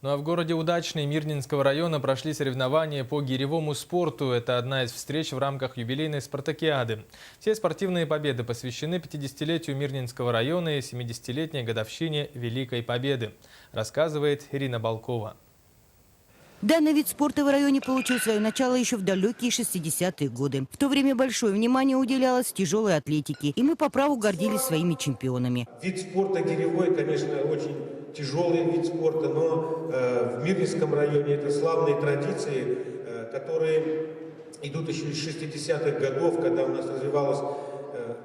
Ну а в городе Удачный Мирнинского района прошли соревнования по гиревому спорту. Это одна из встреч в рамках юбилейной спартакиады. Все спортивные победы посвящены 50-летию Мирнинского района и 70-летней годовщине Великой Победы, рассказывает Ирина Балкова. Данный вид спорта в районе получил свое начало еще в далекие 60-е годы. В то время большое внимание уделялось тяжелой атлетике, и мы по праву гордились своими чемпионами. Вид спорта гиревой, конечно, очень тяжелый вид спорта, но в Мирнинском районе это славные традиции, которые идут еще из 60-х годов, когда у нас развивалось,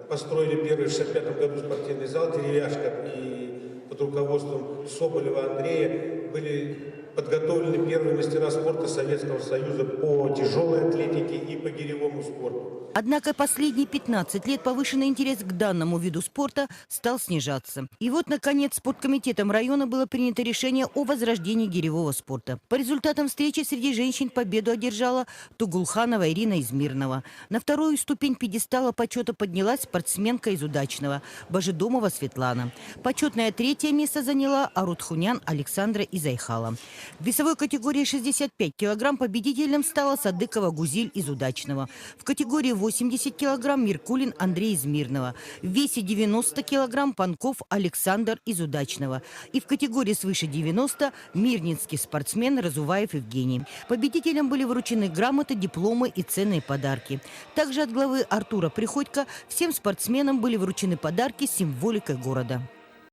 построили первый в 65-м году спортивный зал «Деревяшка», и под руководством Соболева Андрея были подготовлены первые мастера спорта Советского Союза по тяжелой атлетике и по гиревому спорту. Однако последние 15 лет повышенный интерес к данному виду спорта стал снижаться. И вот, наконец, спорткомитетом района было принято решение о возрождении гиревого спорта. По результатам встречи среди женщин победу одержала Тугулханова Ирина из Мирного. На вторую ступень пьедестала почета поднялась спортсменка из Удачного Божедомова Светлана. Почетное третье место заняла Арутхунян Александра из Айхала. В весовой категории 65 килограмм победителем стала Садыкова Гузиль из Удачного. В категории 80 килограмм Миркулин Андрей из Мирного. В весе 90 килограмм Панков Александр из Удачного. И в категории свыше 90 мирнинский спортсмен Разуваев Евгений. Победителям были вручены грамоты, дипломы и ценные подарки. Также от главы Артура Приходько всем спортсменам были вручены подарки с символикой города.